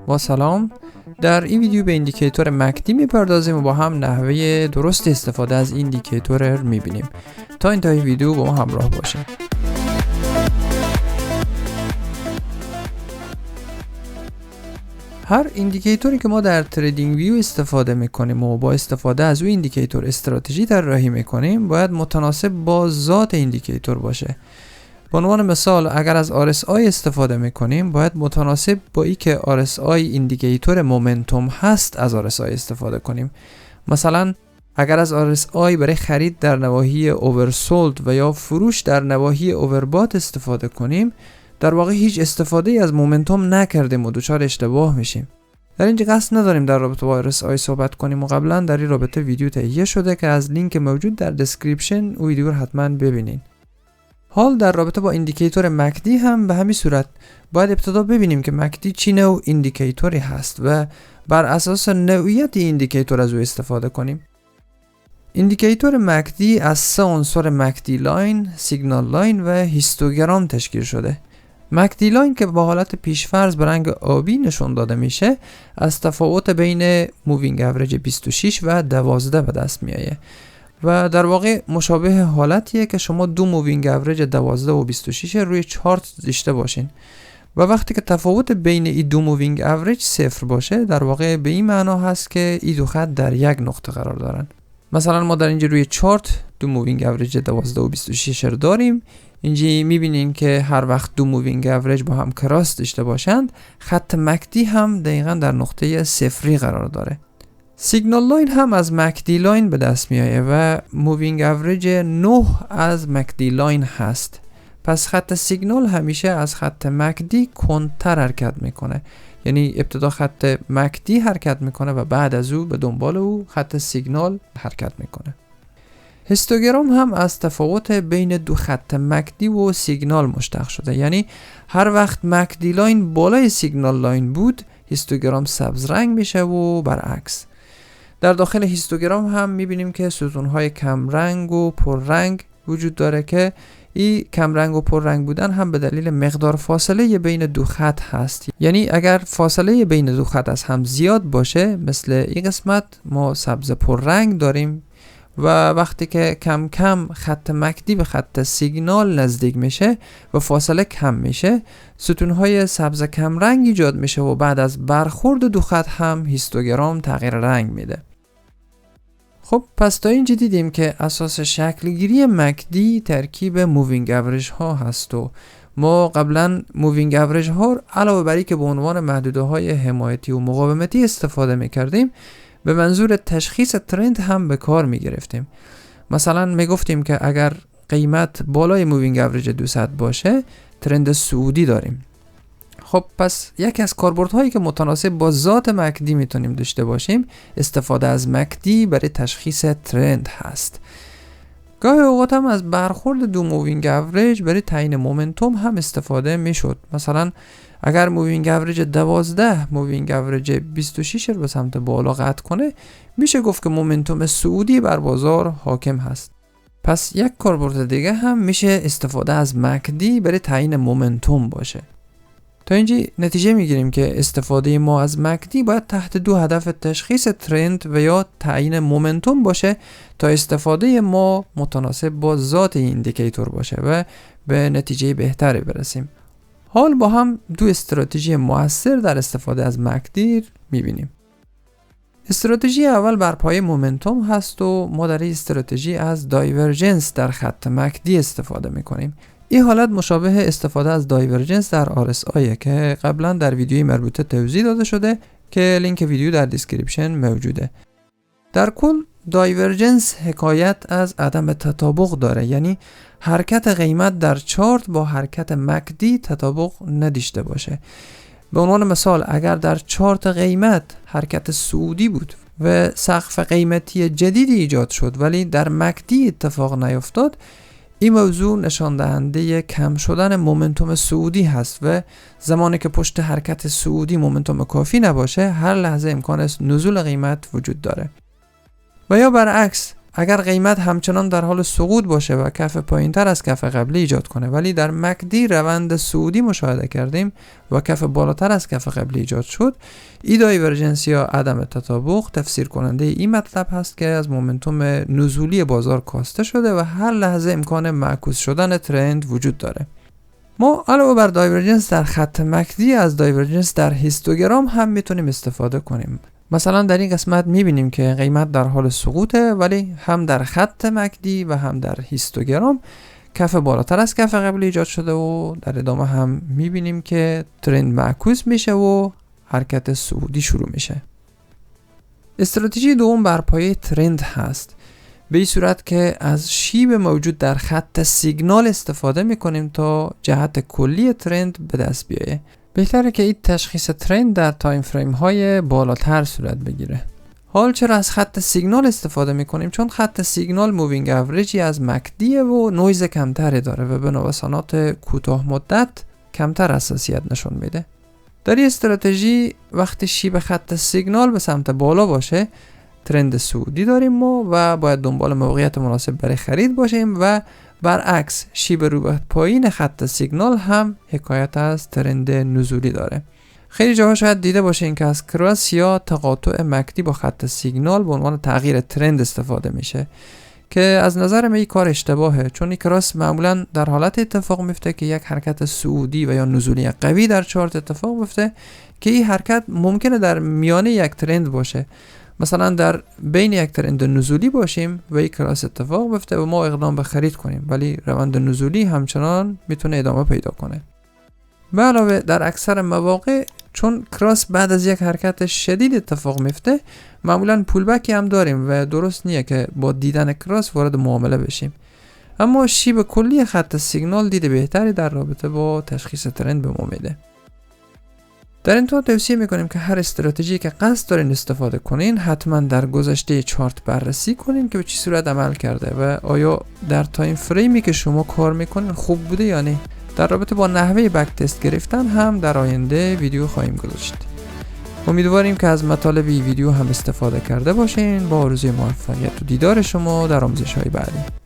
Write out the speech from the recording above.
با سلام. در این ویدیو به ایندیکیتور مکدی میپردازیم و با هم نحوه درست استفاده از ایندیکیتور رو میبینیم. تا انتهای ویدیو با ما همراه باشید. هر ایندیکیتوری که ما در تریدینگ ویو استفاده میکنیم و با استفاده از اون ایندیکیتور استراتژی طراحی میکنیم باید متناسب با ذات ایندیکیتور باشه. به عنوان مثال اگر از RSI استفاده میکنیم باید متناسب با ای که RSI ایندیکیتور مومنتوم هست از RSI استفاده کنیم. مثلا اگر از RSI برای خرید در نواحی اوورسولد و یا فروش در نواحی اووربات استفاده کنیم در واقع هیچ استفاده ای از مومنتوم نکردیم و دچار اشتباه میشیم. در اینجا قصد نداریم در رابطه با RSI صحبت کنیم و قبلا در این رابطه ویدیو تهیه شده که از لینک موجود در دسکریپشن او ویدیو رو حتما ببینین. حال در رابطه با ایندیکیتور مکدی هم به همین صورت باید ابتدا ببینیم که مکدی چی نوع ایندیکیتوری هست و بر اساس نوعیت ایندیکیتور از او استفاده کنیم. ایندیکیتور مکدی از 3 عنصر مکدی لاین، سیگنال لاین و هیستوگرام تشکیل شده. مکدی لاین که با حالت پیشفرض به رنگ آبی نشون داده میشه از تفاوت بین مووینگ اوریج 26 و 12 به دست میایه و در واقع مشابه حالتیه که شما دو مووینگ اوریج 12 و 26 روی چارت داشته باشین و وقتی که تفاوت بین این دو مووینگ اوریج 0 باشه در واقع به این معنا هست که این دو خط در یک نقطه قرار دارن. مثلا ما در اینجا روی چارت دو مووینگ اوریج 12 و 26 رو داریم. اینجا میبینین که هر وقت دو مووینگ اوریج با هم کراس داشته باشند خط مکدی هم دقیقا در نقطه صفری قرار داره. سیگنال لاین هم از مکدی لاین به دست میایه و مووینگ اوریج 9 از مکدی لاین هست. پس خط سیگنال همیشه از خط مکدی کندتر حرکت میکنه، یعنی ابتدا خط مکدی حرکت میکنه و بعد از او به دنبال او خط سیگنال حرکت میکنه. هیستوگرام هم از تفاوت بین دو خط مکدی و سیگنال مشتق شده، یعنی هر وقت مکدی لاین بالای سیگنال لاین بود هیستوگرام سبز رنگ میشه و برعکس. در داخل هیستوگرام هم میبینیم که ستونهای کم رنگ و پر رنگ وجود داره که این کم رنگ و پر رنگ بودن هم به دلیل مقدار فاصله بین دو خط هست، یعنی اگر فاصله بین دو خط از هم زیاد باشه مثل این قسمت ما سبز پر رنگ داریم و وقتی که کم کم خط مکدی به خط سیگنال نزدیک میشه و فاصله کم میشه ستونهای سبز کم رنگ ایجاد میشه و بعد از برخورد دو خط هم هیستوگرام تغییر رنگ میده. خب پس تا اینجا دیدیم که اساس شکلگیری مکدی ترکیب مووینگ اوریج ها هست و ما قبلا مووینگ اوریج ها علاوه بر اینکه به عنوان محدوده های حمایتی و مقاومتی استفاده میکردیم به منظور تشخیص ترند هم به کار می گرفتیم. مثلا می گفتیم که اگر قیمت بالای مووینگ اوریج 200 باشه ترند صعودی داریم. خب پس یکی از کاربردهایی که متناسب با ذات مکدی میتونیم داشته باشیم استفاده از مکدی برای تشخیص ترند هست. گاهی اوقات هم از برخورد دو مووینگ اوریج برای تعیین مومنتوم هم استفاده میشد. مثلا اگر مووینگ اوریج 12 مووینگ اوریج 26 رو به سمت بالا قطع کنه میشه گفت که مومنتوم صعودی بر بازار حاکم هست. پس یک کاربرد دیگه هم میشه استفاده از مکدی برای تعیین مومنتوم باشه. تا اینجا نتیجه میگیریم که استفاده ما از مکدی باید تحت دو هدف تشخیص ترند و یا تعیین مومنتوم باشه تا استفاده ما متناسب با ذات ایندیکیتور باشه و به نتیجه بهتری برسیم. حال با هم دو استراتژی مؤثر در استفاده از مکدی میبینیم. استراتژی اول بر پایه مومنتوم هست و ما در این استراتژی از دایورجنس در خط مکدی استفاده میکنیم. این حالت مشابه استفاده از دایورجنس در RSI که قبلا در ویدیوی مربوطه توضیح داده شده که لینک ویدیو در دیسکریپشن موجوده. در کل دایورجنس حکایت از عدم تطابق داره، یعنی حرکت قیمت در چارت با حرکت مکدی تطابق نداشته باشه. به عنوان مثال اگر در چارت قیمت حرکت صعودی بود و سقف قیمتی جدیدی ایجاد شد ولی در مکدی اتفاق نیفتاد، این موضوع نشان دهنده کم شدن مومنتوم صعودی هست و زمانی که پشت حرکت صعودی مومنتوم کافی نباشه هر لحظه امکان نزول قیمت وجود داره. و یا برعکس اگر قیمت همچنان در حال سقوط باشه و کف پایینتر از کف قبلی ایجاد کنه، ولی در مکدی روند صعودی مشاهده کردیم و کف بالاتر از کف قبلی ایجاد شد، این دایورجنس یا عدم تطابق تفسیر کننده این مطلب هست که از مومنتوم نزولی بازار کاسته شده و هر لحظه امکان معکوس شدن ترند وجود داره. ما علاوه بر دایورجنس در خط مکدی از دایورجنس در هیستوگرام هم میتونیم استفاده کنیم. مثلا در این قسمت میبینیم که قیمت در حال سقوطه، ولی هم در خط مکدی و هم در هیستوگرام کف بالاتر از کف قبلی ایجاد شده و در ادامه هم میبینیم که ترند معکوس میشه و حرکت صعودی شروع میشه. استراتژی دوم بر پایه ترند هست، به این صورت که از شیب موجود در خط سیگنال استفاده میکنیم تا جهت کلی ترند به دست بیایه. بهتره که این تشخیص ترند در تایم فریم های بالاتر صورت بگیره. حال چرا از خط سیگنال استفاده میکنیم؟ چون خط سیگنال مووینگ اوریجی از مکدیه و نویز کمتری داره و به نوسانات کوتاه مدت کمتر حساسیت نشون میده. در این استراتژی وقتی شیب خط سیگنال به سمت بالا باشه ترند صعودی داریم ما و باید دنبال موقعیت مناسب برای خرید باشیم، و برعکس شیب رو به پایین خط سیگنال هم حکایت از ترند نزولی داره. خیلی جاها شاید دیده باشین که از کراس یا تقاطع مکدی با خط سیگنال به عنوان تغییر ترند استفاده میشه که از نظر من این کار اشتباهه، چون این کراس معمولا در حالت اتفاق میفته که یک حرکت صعودی و یا نزولی قوی در چارت اتفاق میفته که این حرکت ممکنه در میانه یک ترند باشه. مثلا در بین یک ترند نزولی باشیم و یک کراس اتفاق بیفته و ما اقدام به خرید کنیم، ولی روند نزولی همچنان میتونه ادامه پیدا کنه. به علاوه در اکثر مواقع چون کراس بعد از یک حرکت شدید اتفاق میفته معمولا پولبکی هم داریم و درست نیه که با دیدن کراس وارد معامله بشیم. اما شیب کلی خط سیگنال دید بهتری در رابطه با تشخیص ترند به ما میده. در انتها توصیه میکنیم که هر استراتژی که قصد دارین استفاده کنین حتما در گذشته چارت بررسی کنین که به چه صورت عمل کرده و آیا در تایم فریمی که شما کار میکنین خوب بوده یا نه. در رابطه با نحوه بک تست گرفتن هم در آینده ویدیو خواهیم گذاشت. امیدواریم که از مطالب این ویدیو هم استفاده کرده باشین. با آرزوی موفقیت و دیدار شما در آموزش‌های بعدی.